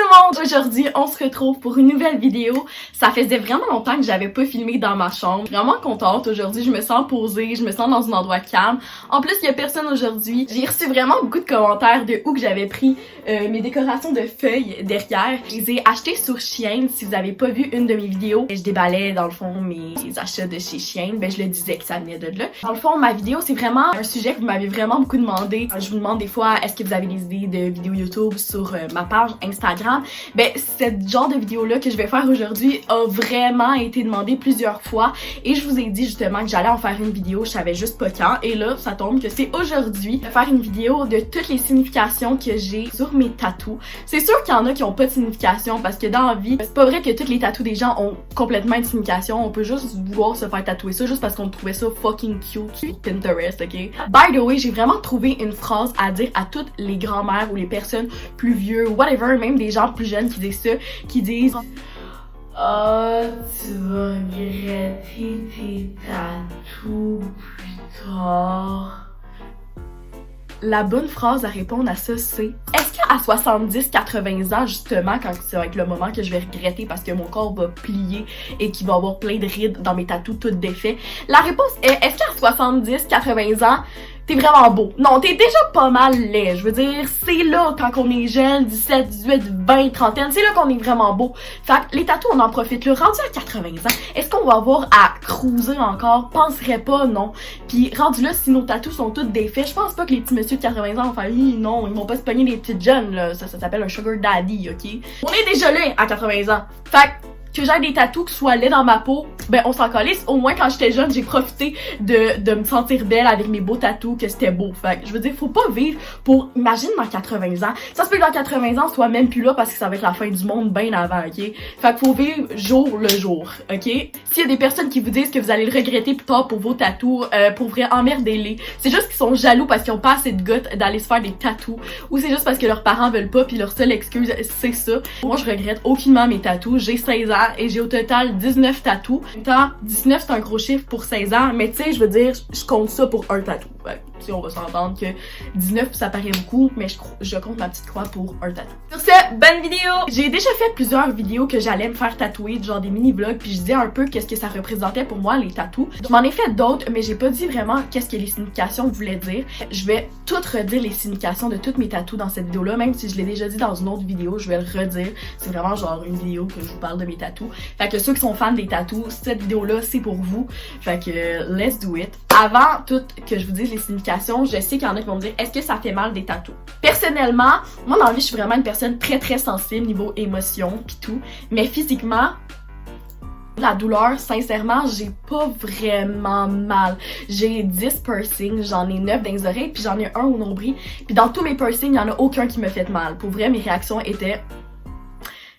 tout le monde! Aujourd'hui, on se retrouve pour une nouvelle vidéo. Ça faisait vraiment longtemps que j'avais pas filmé dans ma chambre. Vraiment contente aujourd'hui, je me sens posée, je me sens dans un endroit calme. En plus, il y a personne aujourd'hui. J'ai reçu vraiment beaucoup de commentaires de où que j'avais pris mes décorations de feuilles derrière. Je les ai achetées sur Shein. Si vous avez pas vu une de mes vidéos, je déballais dans le fond mes achats de chez Shein. Ben, je le disais que ça venait de là. Dans le fond, ma vidéo, c'est vraiment un sujet que vous m'avez vraiment beaucoup demandé. Je vous demande des fois, est-ce que vous avez des idées de vidéos YouTube sur ma page Instagram? Ben, ce genre de vidéo-là que je vais faire aujourd'hui a vraiment été demandé plusieurs fois et je vous ai dit justement que j'allais en faire une vidéo, je savais juste pas quand, et là, ça tombe que c'est aujourd'hui de faire une vidéo de toutes les significations que j'ai sur mes tatous. C'est sûr qu'il y en a qui ont pas de signification parce que dans la vie, c'est pas vrai que toutes les tatous des gens ont complètement une signification, on peut juste vouloir se faire tatouer ça juste parce qu'on trouvait ça fucking cute sur Pinterest, ok? By the way, j'ai vraiment trouvé une phrase à dire à toutes les grand-mères ou les personnes plus vieux, whatever, même des gens plus jeunes qui disent ça, qui disent oh, tu vas regretter tes tatous plus tard. La bonne phrase à répondre à ça, c'est est-ce qu'à 70-80 ans, justement, quand ça va être le moment que je vais regretter parce que mon corps va plier et qu'il va avoir plein de rides dans mes tatous toutes défaits, la réponse est est-ce qu'à 70-80 ans, t'es vraiment beau? Non, t'es déjà pas mal laid. Je veux dire, c'est là quand on est jeune, 17, 18, 20, trentaine, c'est là qu'on est vraiment beau. Fait que les tatous, on en profite là. Rendu à 80 ans, est-ce qu'on va avoir à cruiser encore? Penserais pas, non. Puis rendu là, si nos tatous sont tous défaits, je pense pas que les petits messieurs de 80 ans vont faire non, ils vont pas se pogner les petites jeunes, là. Ça s'appelle un sugar daddy, ok? On est déjà là à 80 ans. Fait que j'aie des tatous qui soient laids dans ma peau, ben on s'en calisse. Au moins quand j'étais jeune, j'ai profité de me sentir belle avec mes beaux tatous, que c'était beau. Fait que je veux dire, faut pas vivre pour, imagine dans 80 ans. Ça se peut que dans 80 ans, on soit même plus là parce que ça va être la fin du monde bien avant, ok? Fait que faut vivre jour le jour, ok? S'il y a des personnes qui vous disent que vous allez le regretter plus tard pour vos tatous, pour vrai, emmerdez-les. C'est juste qu'ils sont jaloux parce qu'ils ont pas assez de gouttes d'aller se faire des tatous, ou c'est juste parce que leurs parents veulent pas puis leur seule excuse, c'est ça. Moi, je regrette aucunement mes tatous. J'ai 16 ans et j'ai au total 19 tatous. En même temps, 19 c'est un gros chiffre pour 16 ans, mais tu sais, je veux dire, je compte ça pour un tatou. Ouais, tu sais, on va s'entendre que 19 ça paraît beaucoup, mais je compte ma petite croix pour un tatou. Sur ce, bonne vidéo! J'ai déjà fait plusieurs vidéos que j'allais me faire tatouer, genre des mini-vlogs, puis je disais un peu qu'est-ce que ça représentait pour moi, les tatous. Je m'en ai fait d'autres, mais j'ai pas dit vraiment qu'est-ce que les significations voulaient dire. Je vais tout redire les significations de toutes mes tatous dans cette vidéo-là, même si je l'ai déjà dit dans une autre vidéo, je vais le redire. C'est vraiment genre une vidéo que je vous parle de mes tatous. Fait que ceux qui sont fans des tatous, cette vidéo-là, c'est pour vous. Fait que, let's do it. Avant tout que je vous dise les significations, je sais qu'il y en a qui vont me dire, est-ce que ça fait mal des tatous? Personnellement, moi dans la vie, je suis vraiment une personne très très sensible niveau émotion pis tout. Mais physiquement, la douleur, sincèrement, j'ai pas vraiment mal. J'ai 10 piercings, j'en ai 9 dans les oreilles, puis j'en ai un au nombril. Puis dans tous mes piercings, il y en a aucun qui me fait mal. Pour vrai, mes réactions étaient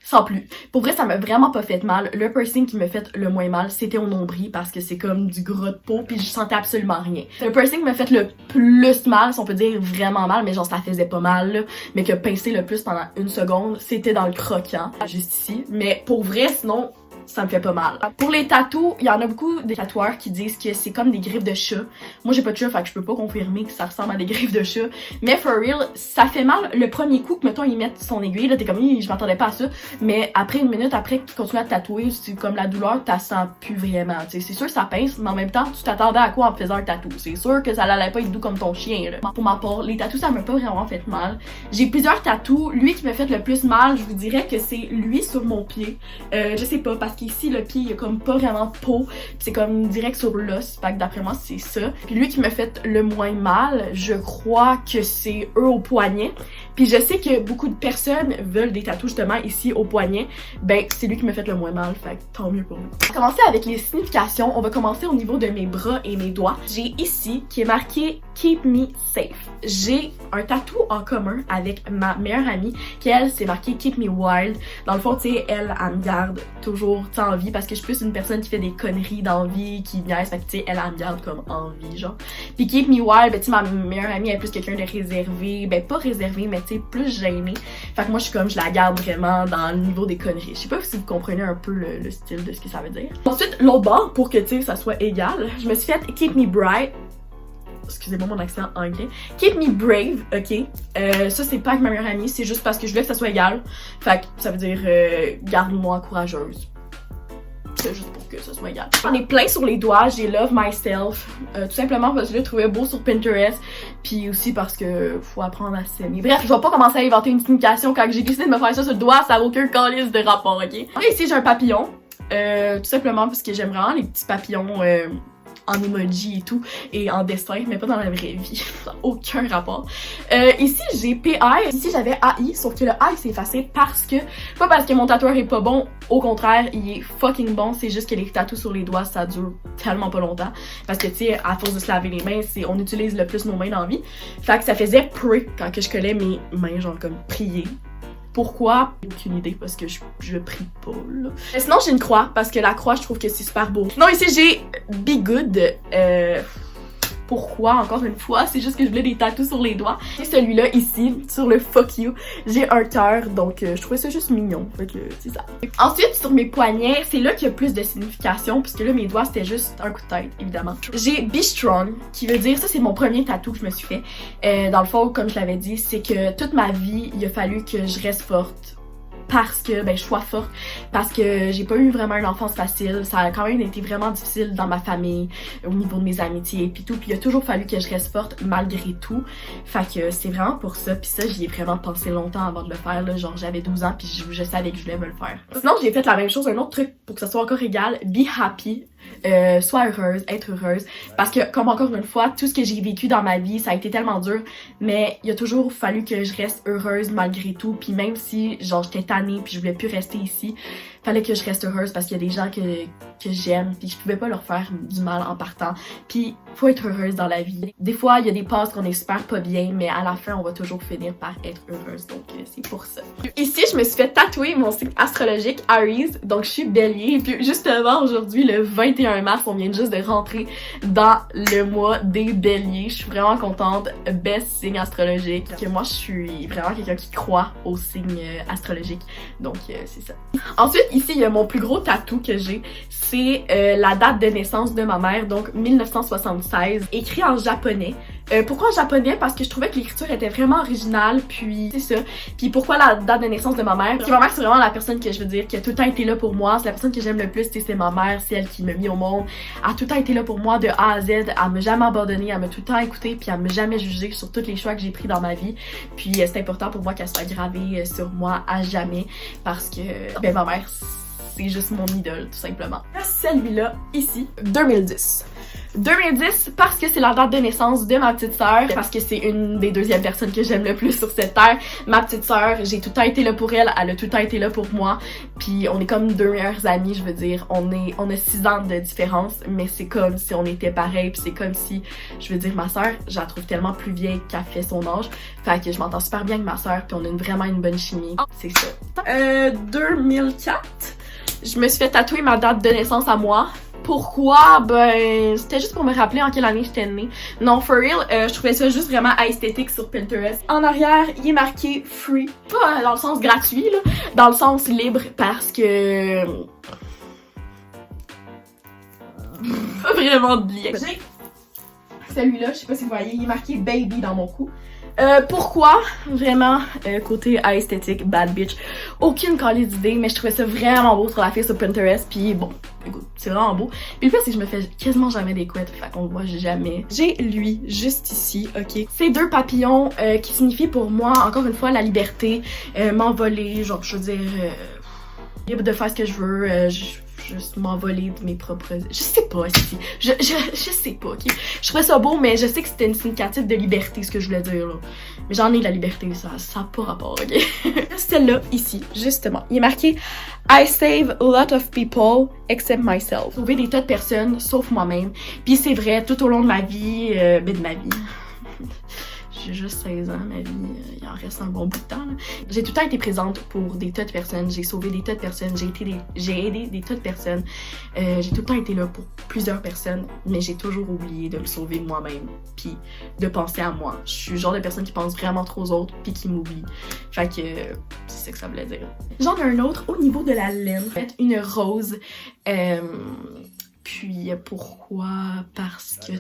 sans plus. Pour vrai, ça m'a vraiment pas fait mal. Le piercing qui me fait le moins mal, c'était au nombril parce que c'est comme du gras de peau puis je sentais absolument rien. Le piercing qui m'a fait le plus mal, si on peut dire vraiment mal, mais genre ça faisait pas mal, là, mais que pincer le plus pendant une seconde, c'était dans le croquant, juste ici. Mais pour vrai, sinon, ça me fait pas mal. Pour les tatous, il y en a beaucoup des tatoueurs qui disent que c'est comme des griffes de chat. Moi, j'ai pas de chat, fait que je peux pas confirmer que ça ressemble à des griffes de chat. Mais for real, ça fait mal le premier coup que, mettons, ils mettent son aiguille. Là, t'es comme, je m'attendais pas à ça. Mais après une minute, après qu'ils continuent à te tatouer, c'est comme la douleur, t'as sens plus vraiment. T'sais, c'est sûr que ça pince, mais en même temps, tu t'attendais à quoi en faisant un tatou? C'est sûr que ça allait pas être doux comme ton chien, là. Pour ma part, les tatous, ça m'a pas vraiment fait mal. J'ai plusieurs tatous. Lui qui me fait le plus mal, je vous dirais que c'est lui sur mon pied. Je sais pas, parce qu'ici, le pied, il y a comme pas vraiment de peau, c'est comme direct sur l'os, fait que d'après moi, c'est ça. Puis lui qui me fait le moins mal, je crois que c'est eux au poignet. Puis je sais que beaucoup de personnes veulent des tatous justement ici au poignet, ben c'est lui qui me fait le moins mal, fait que tant mieux pour lui. On va commencer avec les significations, on va commencer au niveau de mes bras et mes doigts. J'ai ici qui est marqué Keep Me Safe. J'ai un tatou en commun avec ma meilleure amie qui elle, c'est marqué Keep Me Wild. Dans le fond, tu sais, elle me garde toujours en vie parce que je suis plus une personne qui fait des conneries dans la vie, qui niaise, fait que tu sais, elle me garde comme en vie, genre. Puis Keep Me Wild, ben tu sais, ma meilleure amie elle est plus quelqu'un de réservé, ben pas réservé, mais tu sais, plus gêné. Fait que moi, je suis comme, je la garde vraiment dans le niveau des conneries. Je sais pas si vous comprenez un peu le style de ce que ça veut dire. Ensuite, l'autre bord, pour que tu sais, ça soit égal, je me suis fait Keep Me Bright. excusez-moi mon accent anglais. Keep me brave, ok? Ça, c'est pas avec ma meilleure amie, c'est juste parce que je voulais que ça soit égal. Fait que ça veut dire garde-moi courageuse. C'est juste pour que ça soit égal. J'en ai plein sur les doigts, j'ai Love Myself. Tout simplement parce que je le trouvais beau sur Pinterest. Puis aussi parce que faut apprendre à s'aimer. Bref, je vais pas commencer à inventer une signification quand j'ai décidé de me faire ça sur le doigt, ça n'a aucun calice de rapport, ok? Et ici, j'ai un papillon. Tout simplement parce que j'aime vraiment les petits papillons en emoji et tout, et en dessin, mais pas dans la vraie vie. Ça n'a aucun rapport. Ici, j'ai PI. Ici, j'avais AI, sauf que le AI s'est effacé parce que, pas parce que mon tatoueur est pas bon, au contraire, il est fucking bon, c'est juste que les tatous sur les doigts, ça dure tellement pas longtemps. Parce que, tu sais, à force de se laver les mains, on utilise le plus nos mains dans la vie. Fait que ça faisait pray quand que je collais mes mains, genre comme prier. Pourquoi? Aucune idée, parce que je prie pas, là. Mais sinon, j'ai une croix, parce que la croix, je trouve que c'est super beau. Non, ici, j'ai Be Good. Pourquoi? Encore une fois, c'est juste que je voulais des tatous sur les doigts. Et celui-là, ici, sur le fuck you, j'ai un cœur, donc je trouvais ça juste mignon. Fait que c'est ça. Ensuite, sur mes poignets, c'est là qu'il y a plus de signification, puisque là, mes doigts, c'était juste un coup de tête, évidemment. J'ai Be Strong, qui veut dire, ça, c'est mon premier tatou que je me suis fait. Dans le fond, comme je l'avais dit, c'est que toute ma vie, il a fallu que je reste forte. Parce que, je sois forte, parce que j'ai pas eu vraiment une enfance facile, ça a quand même été vraiment difficile dans ma famille, au niveau de mes amitiés pis tout, pis il a toujours fallu que je reste forte malgré tout, fait que c'est vraiment pour ça, pis ça j'y ai vraiment pensé longtemps avant de le faire, là, genre j'avais 12 ans pis je savais que je voulais me le faire. Sinon j'ai fait la même chose, un autre truc pour que ça soit encore égal, be happy. Sois heureuse, être heureuse, parce que comme encore une fois, tout ce que j'ai vécu dans ma vie, ça a été tellement dur, mais il a toujours fallu que je reste heureuse malgré tout, puis même si genre j'étais tannée puis je voulais plus rester ici, fallait que je reste heureuse parce qu'il y a des gens que j'aime puis je pouvais pas leur faire du mal en partant, puis faut être heureuse dans la vie. Des fois il y a des passes qu'on est super pas bien, mais à la fin on va toujours finir par être heureuse, donc c'est pour ça. Ici je me suis fait tatouer mon signe astrologique Aries, donc je suis bélier, et puis justement aujourd'hui le 21 mars on vient juste de rentrer dans le mois des béliers, je suis vraiment contente, best signe astrologique, que moi je suis vraiment quelqu'un qui croit aux signes astrologiques, donc c'est ça. Ensuite ici il y a mon plus gros tatou que j'ai, c'est la date de naissance de ma mère, donc 1976, écrit en japonais. Pourquoi en japonais? Parce que je trouvais que l'écriture était vraiment originale, puis c'est ça. Puis pourquoi la date de naissance de ma mère? Puis ma mère, c'est vraiment la personne que je veux dire, qui a tout le temps été là pour moi. C'est la personne que j'aime le plus, c'est ma mère, c'est elle qui m'a mis au monde. Elle a tout le temps été là pour moi de A à Z. Elle m'a jamais abandonnée, elle m'a tout le temps écoutée, puis elle m'a jamais jugée sur tous les choix que j'ai pris dans ma vie. Puis c'est important pour moi qu'elle soit gravée sur moi à jamais, parce que ma mère, c'est juste mon idole, tout simplement. Celui-là, ici, 2010. 2010 parce que c'est la date de naissance de ma petite sœur, parce que c'est une des deuxièmes personnes que j'aime le plus sur cette terre. Ma petite sœur, j'ai tout le temps été là pour elle, elle a tout le temps été là pour moi, puis on est comme deux meilleures amies, je veux dire, on a 6 ans de différence, mais c'est comme si on était pareil, puis c'est comme si, je veux dire, ma sœur, je la trouve tellement plus vieille qu'elle fait son âge, fait que je m'entends super bien avec ma sœur, puis on a vraiment une bonne chimie, c'est ça. 2004, je me suis fait tatouer ma date de naissance à moi. Pourquoi? Ben, c'était juste pour me rappeler en quelle année j'étais née. Non, for real, je trouvais ça juste vraiment esthétique sur Pinterest. En arrière, il est marqué free. Pas dans le sens gratuit, là, dans le sens libre, parce que... pas vraiment de lien. J'ai celui-là, je sais pas si vous voyez, il est marqué baby dans mon cou. Pourquoi? Vraiment, côté esthétique, bad bitch. Aucune calice d'idée, mais je trouvais ça vraiment beau sur la fille sur Pinterest, puis bon, écoute, c'est vraiment beau. Puis le fait, c'est que je me fais quasiment jamais des couettes, fait qu'on le voit jamais. J'ai lui, juste ici, ok? C'est 2 papillons qui signifient pour moi, encore une fois, la liberté, m'envoler, genre, je veux dire, libre de faire ce que je veux, juste m'envoler de mes propres... Je sais pas si... Je sais pas, ok? Je trouvais ça beau, mais je sais que c'était une significative de liberté, ce que je voulais dire, là. Mais j'en ai de la liberté, ça a pas rapport, ok? Celle-là, ici, justement, il est marqué « I save a lot of people except myself ». Sauver des tas de personnes, sauf moi-même. Puis c'est vrai, tout au long de ma vie, de ma vie... J'ai juste 16 ans, ma vie, il en reste un bon bout de temps. J'ai tout le temps été présente pour des tas de personnes, j'ai sauvé des tas de personnes, j'ai aidé des tas de personnes. J'ai tout le temps été là pour plusieurs personnes, mais j'ai toujours oublié de me sauver moi-même, puis de penser à moi. Je suis le genre de personne qui pense vraiment trop aux autres, puis qui m'oublie. Fait que c'est ça que ça voulait dire. J'en ai un autre au niveau de la laine. En fait, une rose. Puis pourquoi? Parce que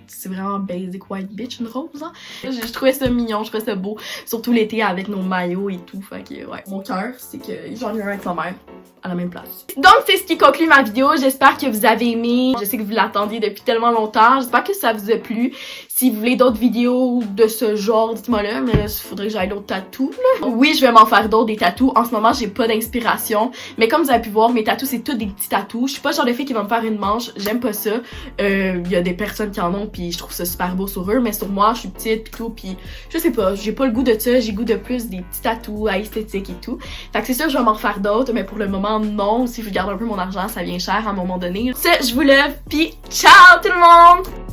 c'est vraiment basic white bitch, une rose, hein. Je trouvais ça mignon, je trouvais ça beau, surtout l'été avec nos maillots et tout, fait que ouais. Mon cœur, c'est que j'en ai un avec sa mère à la même place. Donc c'est ce qui conclut ma vidéo, j'espère que vous avez aimé, je sais que vous l'attendiez depuis tellement longtemps, j'espère que ça vous a plu. Si vous voulez d'autres vidéos de ce genre, dites-moi là, mais il faudrait que j'aille d'autres tatous là. Oui, je vais m'en faire d'autres des tatous, en ce moment j'ai pas d'inspiration, mais comme vous avez pu voir, mes tatous c'est tous des petits tatous, je suis pas le genre de fille qui va me faire une manche, j'aime pas ça. Il y a des personnes qui en ont puis je trouve ça super beau sur eux, mais sur moi je suis petite pis tout, pis je sais pas, j'ai pas le goût de ça, j'ai le goût de plus des petits tatous à esthétique et tout. Fait que c'est sûr je vais m'en faire d'autres, mais pour le moment non, si je garde un peu mon argent ça vient cher à un moment donné. Ça, je vous lève pis ciao tout le monde!